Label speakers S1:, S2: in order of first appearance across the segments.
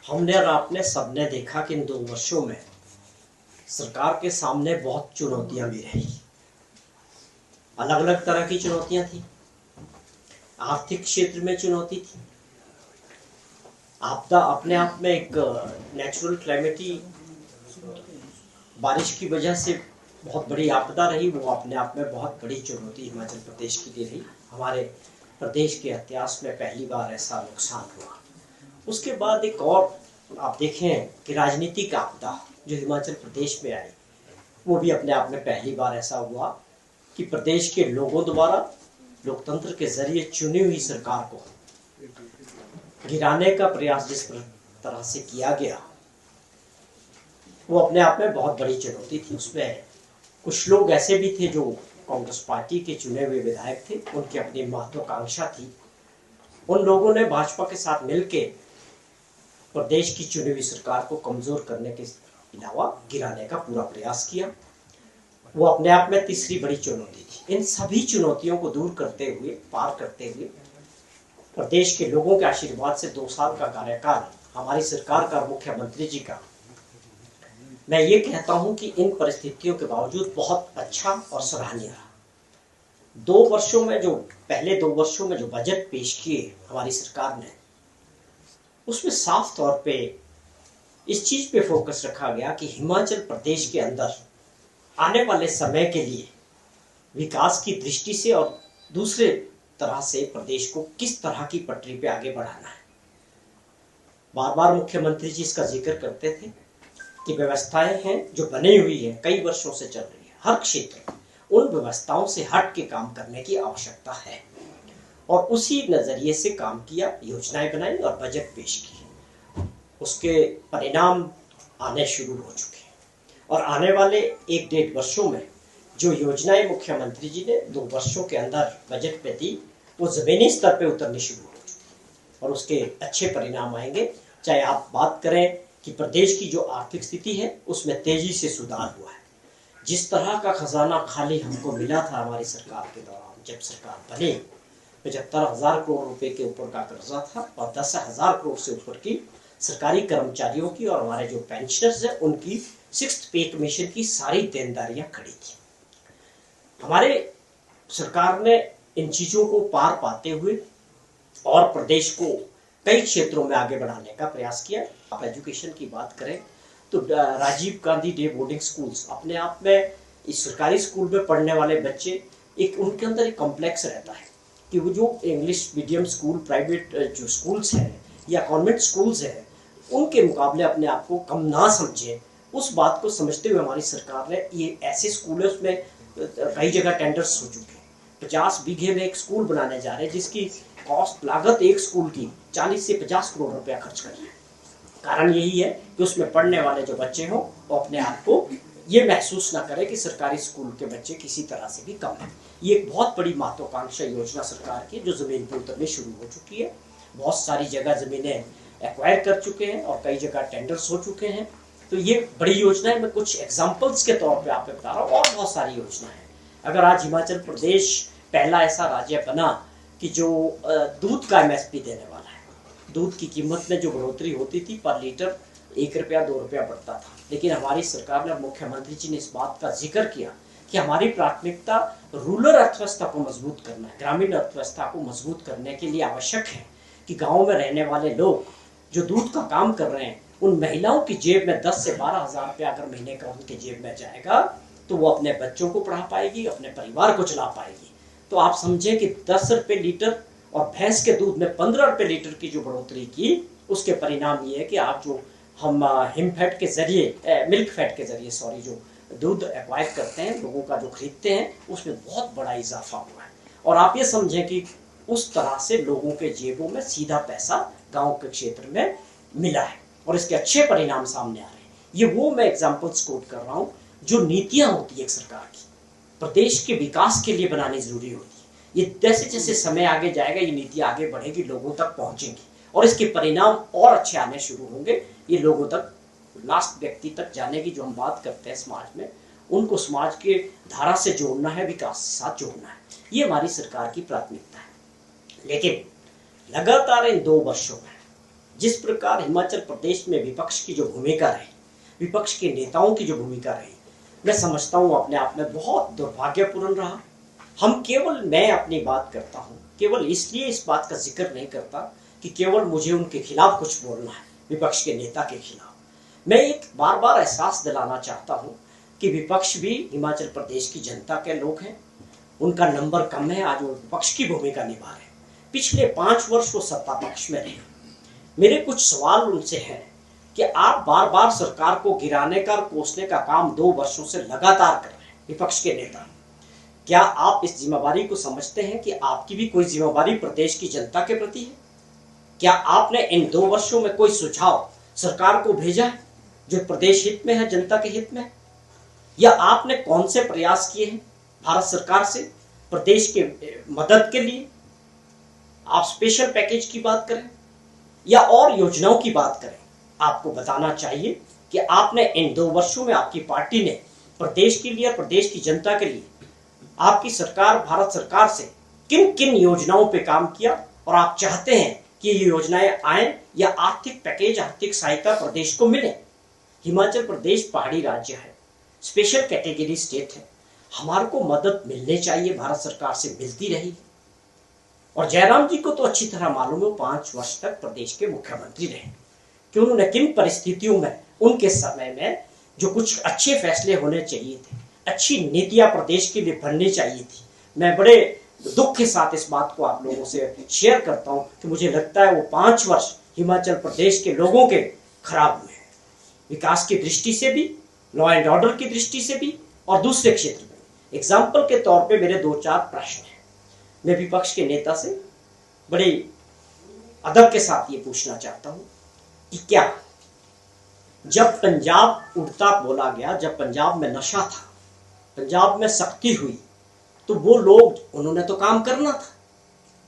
S1: हमने और आपने सबने देखा कि इन 2 वर्षों में सरकार के सामने बहुत चुनौतियां भी रही। अलग अलग तरह की चुनौतियां थी। आर्थिक क्षेत्र में चुनौती थी। आपदा अपने आप में एक नेचुरल क्लाइमेटी बारिश की वजह से बहुत बड़ी आपदा रही। वो अपने आप में बहुत बड़ी चुनौती हिमाचल प्रदेश के लिए रही। हमारे प्रदेश के इतिहास में पहली बार ऐसा नुकसान हुआ। उसके बाद एक और आप देखें कि राजनीतिक आपदा जो हिमाचल प्रदेश में आई, वो भी अपने आप में पहली बार ऐसा हुआ कि प्रदेश के लोगों द्वारा लोकतंत्र के जरिए चुनी हुई सरकार को गिराने का प्रयास जिस तरह से किया गया, वो अपने आप में बहुत बड़ी चुनौती थी। उसमें कुछ लोग ऐसे भी थे जो कांग्रेस पार्टी के चुने हुए विधायक थे, उनकी अपनी महत्वाकांक्षा थी। उन लोगों ने भाजपा के साथ मिलकर प्रदेश की चुनी हुई सरकार को कमजोर करने के अलावा गिराने का पूरा प्रयास किया। वो अपने आप में तीसरी बड़ी चुनौती थी। इन सभी चुनौतियों को दूर करते हुए, पार करते हुए, प्रदेश के लोगों के आशीर्वाद से 2 साल का कार्यकाल हमारी सरकार का, मुख्यमंत्री जी का, मैं ये कहता हूं कि इन परिस्थितियों के बावजूद बहुत अच्छा और सराहनीय रहा। 2 वर्षों में जो पहले 2 वर्षों में जो बजट पेश किए हमारी सरकार ने, उसमें साफ तौर पे इस चीज पे फोकस रखा गया कि हिमाचल प्रदेश के अंदर आने वाले समय के लिए विकास की दृष्टि से और दूसरे तरह से प्रदेश को किस तरह की पटरी पे आगे बढ़ाना है। बार बार मुख्यमंत्री जी इसका जिक्र करते थे कि व्यवस्थाएं हैं जो बनी हुई है, कई वर्षों से चल रही है, हर क्षेत्र में उन व्यवस्थाओं से हट के काम करने की आवश्यकता है, और उसी नजरिए से काम किया, योजनाएं बनाई और बजट पेश किए। उसके परिणाम आने शुरू हो चुके हैं, और आने वाले 1-1.5 वर्षों में जो योजनाएं मुख्यमंत्री जी ने 2 वर्षों के अंदर बजट पे दी, वो जमीनी स्तर पे उतरनी शुरू हो चुकी, और उसके अच्छे परिणाम आएंगे। चाहे आप बात करें कि प्रदेश की जो आर्थिक स्थिति है उसमें तेजी से सुधार हुआ है। जिस तरह का खजाना खाली हमको मिला था हमारी सरकार के दौरान, जब सरकार बनी, 75,000 करोड़ रुपए के ऊपर का कर्जा था, और 10,000 करोड़ से ऊपर की सरकारी कर्मचारियों की और हमारे जो पेंशनर्स हैं उनकी 6th पे कमीशन की सारी देनदारियां खड़ी थी। हमारे सरकार ने इन चीजों को पार पाते हुए और प्रदेश को कई क्षेत्रों में आगे बढ़ाने का प्रयास किया। आप एजुकेशन की बात करें तो Rajiv Gandhi day boarding schools अपने आप में, इस सरकारी स्कूल में पढ़ने वाले बच्चे, एक उनके अंदर एक कॉम्प्लेक्स रहता है कि वो जो इंग्लिश मीडियम स्कूल, प्राइवेट जो स्कूल्स हैं या कॉन्वेंट स्कूल्स हैं, उनके मुकाबले अपने आप को कम ना समझें। उस बात को समझते हुए हमारी सरकार ने ये ऐसे स्कूल है, उसमें कई जगह टेंडर्स हो चुके हैं। 50 बीघे में एक स्कूल बनाने जा रहे हैं जिसकी कॉस्ट, लागत एक स्कूल की 40 से 50 करोड़ रुपया खर्च कर रहे हैं। कारण यही है कि उसमें पढ़ने वाले जो बच्चे हों वो अपने आप को ये महसूस ना करें कि सरकारी स्कूल के बच्चे किसी तरह से भी कम है। ये एक बहुत बड़ी महत्वाकांक्षा योजना सरकार की जो जमीन पर उतरनी शुरू हो चुकी है। बहुत सारी जगह जमीनें एक्वायर कर चुके हैं और कई जगह टेंडर्स हो चुके हैं। तो ये बड़ी योजना है। मैं कुछ एग्जाम्पल्स के तौर पे आपको बता रहा हूँ, और बहुत सारी योजना है। अगर आज हिमाचल प्रदेश पहला ऐसा राज्य बना कि जो दूध का MSP देने वाला है, दूध की कीमत में जो बढ़ोतरी होती थी पर लीटर 1 रुपया 2 रुपया बढ़ता था, लेकिन हमारी सरकार ने, मुख्यमंत्री जी ने इस बात का जिक्र किया कि हमारी प्राथमिकता रूरल अर्थव्यवस्था को मजबूत करना है। ग्रामीण अर्थव्यवस्था को मजबूत करने के लिए आवश्यक है कि गाँव में रहने वाले लोग जो दूध का काम कर रहे हैं, उन महिलाओं की जेब में 10 से 12,000 रुपया अगर महीने का उनके जेब में जाएगा तो वो अपने बच्चों को पढ़ा पाएगी, अपने परिवार को चला पाएगी। तो आप समझें कि 10 रुपये लीटर और भैंस के दूध में 15 रुपये लीटर की जो बढ़ोतरी की, उसके परिणाम ये है कि आप जो हम हिम फैट के जरिए, मिल्क फैट के जरिए सॉरी, जो दूध एक्वायर करते हैं, लोगों का जो खरीदते हैं, उसमें बहुत बड़ा इजाफा हुआ है। और आप ये समझें कि उस तरह से लोगों के जेबों में सीधा पैसा गाँव के क्षेत्र में मिला है, और इसके अच्छे परिणाम सामने आ रहे हैं। ये वो मैं एग्जाम्पल्स कोट कर रहा हूँ जो नीतियां होती है एक सरकार की, प्रदेश के विकास के लिए बनानी जरूरी होती है। ये जैसे जैसे समय आगे जाएगा ये नीतियां आगे बढ़ेगी, लोगों तक पहुंचेंगी, और इसके परिणाम और अच्छे आने शुरू होंगे। ये लोगों तक, लास्ट व्यक्ति तक जाने की जो हम बात करते हैं समाज में, उनको समाज के धारा से जोड़ना है, विकास के साथ जोड़ना है। ये हमारी सरकार की प्राथमिकता है। लेकिन लगातार इन 2 वर्षों में जिस प्रकार हिमाचल प्रदेश में विपक्ष की जो भूमिका रही, विपक्ष के नेताओं की जो भूमिका रही, मैं समझता हूँ अपने आप में बहुत दुर्भाग्यपूर्ण रहा। मैं अपनी बात करता हूँ केवल इसलिए इस बात का जिक्र नहीं करता कि केवल मुझे उनके खिलाफ कुछ बोलना है, विपक्ष के नेता के खिलाफ। मैं एक बार बार एहसास दिलाना चाहता हूँ कि विपक्ष भी हिमाचल प्रदेश की जनता के लोग हैं, उनका नंबर कम है, आज वो विपक्ष की भूमिका निभा रहे हैं। पिछले 5 वर्ष वो सत्ता पक्ष में रहे। मेरे कुछ सवाल उनसे हैं कि आप बार बार सरकार को गिराने का और कोसने का काम 2 वर्षों से लगातार कर रहे हैं विपक्ष के नेता। क्या आप इस जिम्मेवारी को समझते हैं कि आपकी भी कोई जिम्मेवारी प्रदेश की जनता के प्रति है? क्या आपने इन 2 वर्षों में कोई सुझाव सरकार को भेजा है जो प्रदेश हित में है, जनता के हित में? या आपने कौन से प्रयास किए हैं भारत सरकार से प्रदेश के मदद के लिए? आप स्पेशल पैकेज की बात करें या और योजनाओं की बात करें, आपको बताना चाहिए कि आपने इन 2 वर्षों में आपकी पार्टी ने प्रदेश के लिए और प्रदेश की जनता के लिए आपकी सरकार भारत सरकार से किन किन योजनाओं पे काम किया, और आप चाहते हैं कि ये योजनाएं आए या आर्थिक पैकेज, आर्थिक सहायता प्रदेश को मिले। हिमाचल प्रदेश पहाड़ी राज्य है, स्पेशल कैटेगरी स्टेट है, हमारे को मदद मिलनी चाहिए, भारत सरकार से मिलती रही। और जयराम जी को तो अच्छी तरह मालूम है, 5 वर्ष तक प्रदेश के मुख्यमंत्री रहे कि उन्होंने किन परिस्थितियों में, उनके समय में जो कुछ अच्छे फैसले होने चाहिए थे, अच्छी नीतियां प्रदेश के लिए बननी चाहिए थी। मैं बड़े दुख के साथ इस बात को आप लोगों से शेयर करता हूं कि मुझे लगता है वो 5 वर्ष हिमाचल प्रदेश के लोगों के खराब हुए हैं, विकास की दृष्टि से भी, लॉ एंड ऑर्डर की दृष्टि से भी और दूसरे क्षेत्र में। एग्जाम्पल के तौर पे मेरे 2-4 प्रश्न हैं। मैं विपक्ष के नेता से बड़े अदब के साथ ये पूछना चाहता हूं कि क्या जब पंजाब उड़ता बोला गया, जब पंजाब में नशा था, पंजाब में सख्ती हुई, तो वो लोग, उन्होंने तो काम करना था।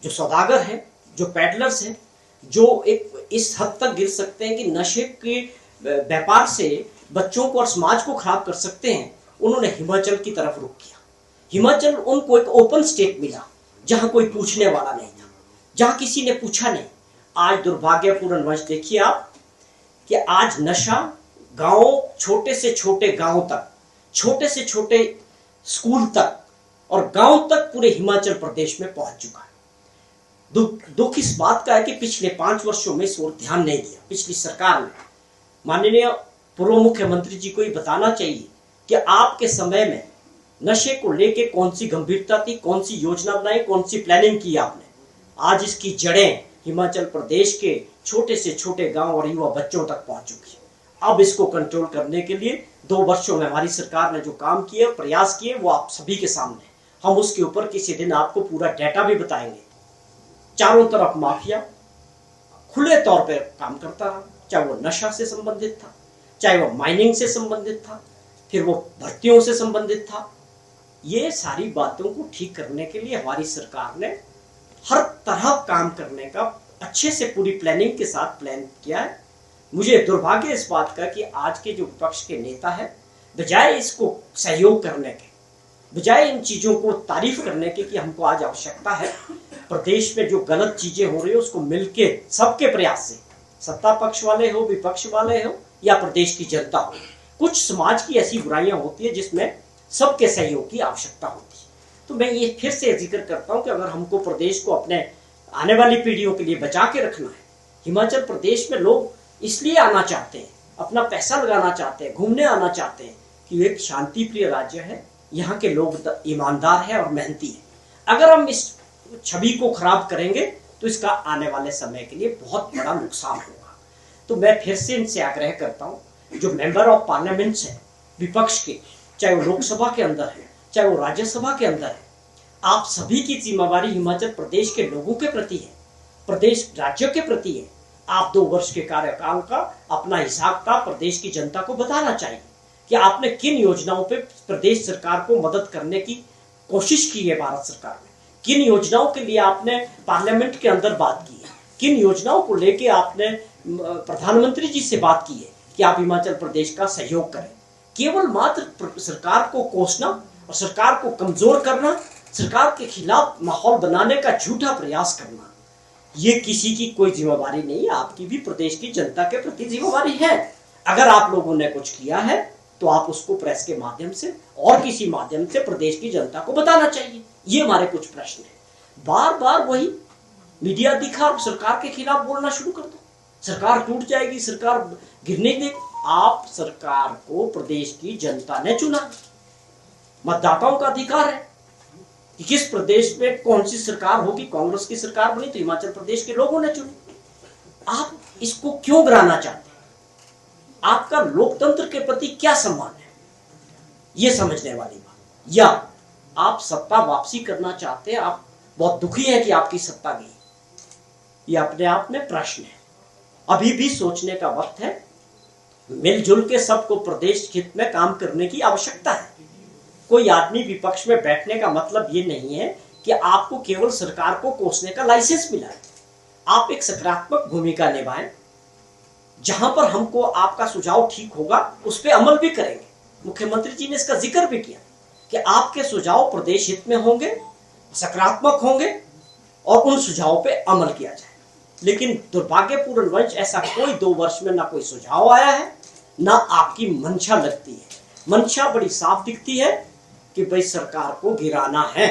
S1: जो सौदागर हैं, जो पैडलर्स हैं, जो एक इस हद तक गिर सकते हैं कि नशे के व्यापार से बच्चों को और समाज को खराब कर सकते हैं, उन्होंने हिमाचल की तरफ रुख किया। हिमाचल उनको एक ओपन स्टेट मिला जहां कोई पूछने वाला नहीं था, जहां किसी ने पूछा नहीं। आज दुर्भाग्यपूर्ण वंश देखिए आप कि आज नशा गांव, छोटे से छोटे गांव तक, छोटे से छोटे स्कूल तक और गांव तक पूरे हिमाचल प्रदेश में पहुंच चुका है। दुख इस बात का है कि पिछले 5 वर्षों में इस ओर ध्यान नहीं दिया पिछली सरकार ने। माननीय पूर्व मुख्यमंत्री जी को ये बताना चाहिए कि आपके समय में नशे को लेके कौन सी गंभीरता थी, कौन सी योजना बनाई, कौन सी प्लानिंग की आपने। आज इसकी जड़ें हिमाचल प्रदेश के छोटे से छोटे गांव और युवा बच्चों तक पहुंच चुकी है। अब इसको कंट्रोल करने के लिए 2 वर्षों में हमारी सरकार ने जो काम किए, प्रयास किए, वो आप सभी के सामने। हम उसके ऊपर किसी दिन आपको पूरा डाटा भी बताएंगे। चारों तरफ माफिया खुले तौर पर काम करता रहा, चाहे वो नशा से संबंधित था, चाहे वो माइनिंग से संबंधित था, फिर वो भर्तियों से संबंधित था। ये सारी बातों को ठीक करने के लिए हमारी सरकार ने हर तरह काम करने का अच्छे से पूरी प्लानिंग के साथ प्लान किया है। मुझे दुर्भाग्य इस बात का कि आज के जो विपक्ष के नेता है, बजाय इसको सहयोग करने के, बजाय इन चीजों को तारीफ करने के कि हमको आज आवश्यकता है, प्रदेश में जो गलत चीजें हो रही है उसको मिलके सबके प्रयास से, सत्ता पक्ष वाले हो, विपक्ष वाले हो या प्रदेश की जनता हो, कुछ समाज की ऐसी बुराइयां होती है जिसमें सबके सहयोग की आवश्यकता होती है। तो मैं ये फिर से जिक्र करता हूं कि अगर हमको प्रदेश को अपने आने वाली पीढ़ियों के लिए बचा के रखना है, हिमाचल प्रदेश में लोग इसलिए आना चाहते हैं, अपना पैसा लगाना चाहते हैं, घूमने आना चाहते हैं कि एक शांति प्रिय राज्य है, यहाँ के लोग ईमानदार है और मेहनती है। अगर हम इस छवि को खराब करेंगे तो इसका आने वाले समय के लिए बहुत बड़ा नुकसान होगा। तो मैं फिर से इनसे आग्रह करता हूँ, जो मेंबर ऑफ पार्लियामेंट्स हैं विपक्ष के, चाहे वो लोकसभा के अंदर है, चाहे वो राज्यसभा के अंदर है, आप सभी की जिम्मेवारी हिमाचल प्रदेश के लोगों के प्रति है, प्रदेश राज्य के प्रति है। आप 2 वर्ष के कार्यकाल का अपना हिसाब किताब प्रदेश की जनता को बताना चाहिए कि आपने किन योजनाओं पे प्रदेश सरकार को मदद करने की कोशिश की है, भारत सरकार ने किन योजनाओं के लिए आपने पार्लियामेंट के अंदर बात की है, किन योजनाओं को लेके आपने प्रधानमंत्री जी से बात की है कि आप हिमाचल प्रदेश का सहयोग करें। केवल मात्र सरकार को कोसना और सरकार को कमजोर करना, सरकार के खिलाफ माहौल बनाने का झूठा प्रयास करना, ये किसी की कोई जिम्मेवारी नहीं है, आपकी भी प्रदेश की जनता के प्रति जिम्मेवारी है। अगर आप लोगों ने कुछ किया है तो आप उसको प्रेस के माध्यम से और किसी माध्यम से प्रदेश की जनता को बताना चाहिए। ये हमारे कुछ प्रश्न है। बार बार वही मीडिया दिखा और सरकार के खिलाफ बोलना शुरू कर दो, सरकार टूट जाएगी, सरकार गिरने देगी। आप सरकार को प्रदेश की जनता ने चुना, मतदाताओं का अधिकार है कि किस प्रदेश में कौन सी सरकार होगी। कांग्रेस की सरकार बनी तो हिमाचल प्रदेश के लोगों ने चुनी। आप इसको क्यों गिराना चाहते हैं? आपका लोकतंत्र के प्रति क्या सम्मान है, ये समझने वाली बात। या आप सत्ता वापसी करना चाहते हैं, आप बहुत दुखी हैं कि आपकी सत्ता गई, ये अपने आप में प्रश्न है। अभी भी सोचने का वक्त है। मिलजुल के सबको प्रदेश हित में काम करने की आवश्यकता है। कोई आदमी विपक्ष में बैठने का मतलब ये नहीं है कि आपको केवल सरकार को कोसने का लाइसेंस मिला है। आप एक सकारात्मक भूमिका निभाएं, जहां पर हमको आपका सुझाव ठीक होगा उस पर अमल भी करेंगे। मुख्यमंत्री जी ने इसका जिक्र भी किया कि आपके सुझाव प्रदेश हित में होंगे, सकारात्मक होंगे और उन सुझावों पे अमल किया जाए। लेकिन दुर्भाग्यपूर्ण वंश ऐसा कोई 2 वर्ष में ना कोई सुझाव आया है, ना आपकी मंशा लगती है। मंशा बड़ी साफ दिखती है कि भाई सरकार को गिराना है।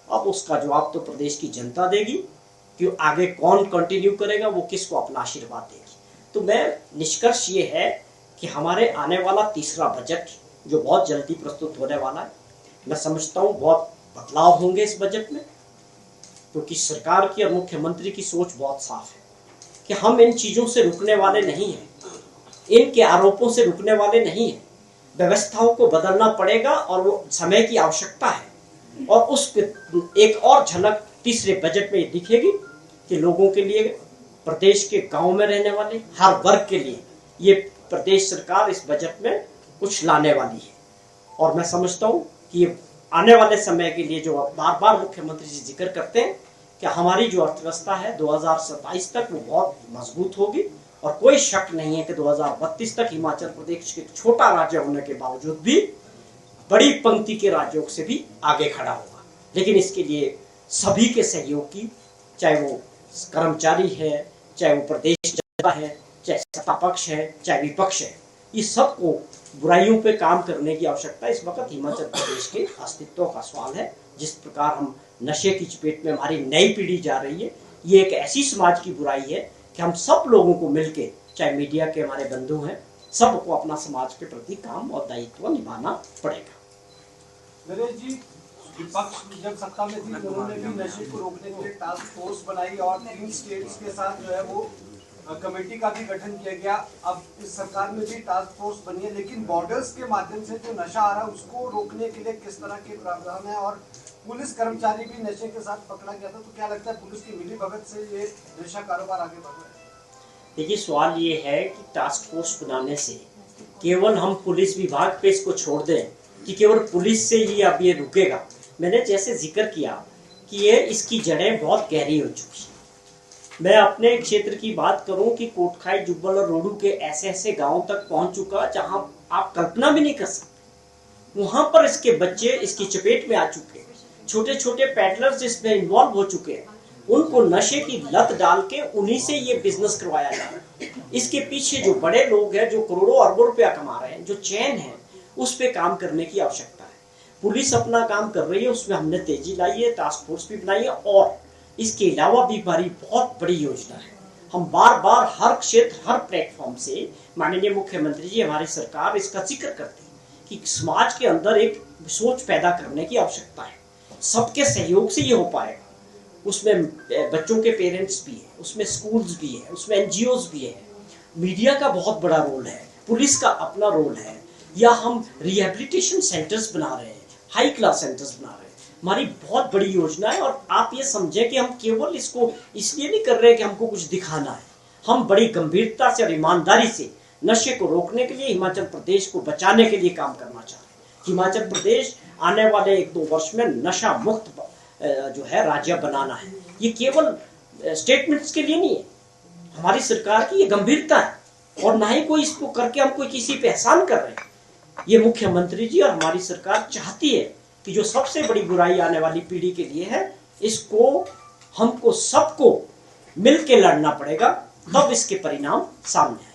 S1: अब उसका जवाब तो प्रदेश की जनता देगी कि आगे कौन कंटिन्यू करेगा, वो किसको अपना आशीर्वाद देगी। तो मैं निष्कर्ष ये है कि हमारे आने वाला तीसरा बजट जो बहुत जल्दी प्रस्तुत होने वाला है, मैं समझता हूँ बहुत बदलाव होंगे इस बजट में, क्योंकि सरकार की और मुख्यमंत्री की सोच बहुत साफ है कि हम इन चीजों से रुकने वाले नहीं हैं, इनके आरोपों से रुकने वाले नहीं हैं। व्यवस्थाओं को बदलना पड़ेगा और वो समय की आवश्यकता है। और उस एक और झलक तीसरे बजट में दिखेगी कि लोगों के लिए, प्रदेश के गांव में रहने वाले हर वर्ग के लिए ये प्रदेश सरकार इस बजट में कुछ लाने वाली है। और मैं समझता हूँ कि ये आने वाले समय के लिए जो बार बार मुख्यमंत्री जी जिक्र करते हैं कि हमारी जो अर्थव्यवस्था है 2027 तक वो बहुत मजबूत होगी। और कोई शक नहीं है कि 2032 तक हिमाचल प्रदेश के छोटा राज्य होने के बावजूद भी बड़ी पंक्ति के राज्यों से भी आगे खड़ा होगा। लेकिन इसके लिए सभी के सहयोग की, चाहे वो कर्मचारी है, चाहे वो प्रदेश जनता है, चाहे सत्ता पक्ष है, चाहे विपक्ष है, इस सबको बुराइयों पे काम करने की आवश्यकता है। इस वक्त हिमाचल प्रदेश के अस्तित्व का सवाल है। जिस प्रकार हम नशे की चपेट में हमारी नई पीढ़ी जा रही है, ये एक ऐसी समाज की बुराई है कि हम सब लोगों को मिलके, चाहे मीडिया के हमारे बंधु हैं, सबको अपना समाज के प्रति काम और दायित्व निभाना पड़ेगा।
S2: नरेश जी, विपक्ष जब सत्ता में थी उन्होंने भी नशे को रोकने के लिए टास्क फोर्स बनाई और 3 स्टेट्स के साथ जो है वो कमेटी का भी गठन किया गया। अब इस सरकार में भी टास्क फोर्स बनी है, लेकिन बॉर्डर्स के माध्यम से जो नशा आ रहा है उसको रोकने के लिए किस तरह के प्रावधान है? और पुलिस कर्मचारी भी नशे के साथ पकड़ा गया था, तो क्या लगता है पुलिस की मिलीभगत से ये नशा कारोबार आगे बढ़ रहा है?
S1: देखिए, सवाल ये है कि टास्क फोर्स बनाने से केवल हम पुलिस विभाग पे इसको छोड़ दें कि केवल पुलिस से ही अब ये रुकेगा। मैंने जैसे जिक्र किया कि ये इसकी जड़ें बहुत गहरी हो चुकी हैं। मैं अपने क्षेत्र की बात करूं कि कोटखाई, जुब्बल और रोडू के ऐसे ऐसे गांव तक पहुंच चुका जहां आप कल्पना भी नहीं कर सकते। वहां पर इसके बच्चे इसकी चपेट में आ चुके हैं। छोटे छोटे पैडलर्स इसमें इन्वॉल्व हो चुके हैं। उनको नशे की लत डाल के उन्हीं से ये बिजनेस करवाया जा रहा है। इसके पीछे जो बड़े लोग हैं, जो करोड़ों अरबों रुपया कमा रहे हैं, जो चैन है, उस पर काम करने की आवश्यकता है। पुलिस अपना काम कर रही है, उसमें हमने तेजी लाई है, टास्क फोर्स भी बनाई है। और इसके अलावा भी हमारी बहुत बड़ी योजना है। हम बार बार हर क्षेत्र, हर प्लेटफॉर्म से माननीय मुख्यमंत्री जी, हमारी सरकार इसका जिक्र करती है कि समाज के अंदर एक सोच पैदा करने की आवश्यकता है। सबके सहयोग से ये हो पाएगा। उसमें बच्चों के पेरेंट्स भी है, उसमें स्कूल्स भी है, उसमें एनजीओज भी है, मीडिया का बहुत बड़ा रोल है, पुलिस का अपना रोल है। या हम रिहेबिलिटेशन सेंटर्स बना रहे हैं, हाई क्लास सेंटर्स बना रहे हैं। हमारी बहुत बड़ी योजना है। और आप ये समझें कि हम केवल इसको इसलिए नहीं कर रहे कि हमको कुछ दिखाना है। हम बड़ी गंभीरता से और ईमानदारी से नशे को रोकने के लिए, हिमाचल प्रदेश को बचाने के लिए काम करना चाह रहे हैं। हिमाचल प्रदेश आने वाले 1-2 वर्ष में नशा मुक्त जो है राज्य बनाना है। ये केवल स्टेटमेंट्स के लिए नहीं है, हमारी सरकार की ये गंभीरता है। और ना ही कोई इसको करके हम कोई किसी पे एहसान कर रहे हैं। ये मुख्यमंत्री जी और हमारी सरकार चाहती है कि जो सबसे बड़ी बुराई आने वाली पीढ़ी के लिए है, इसको हमको सबको मिल के लड़ना पड़ेगा, तब इसके परिणाम सामने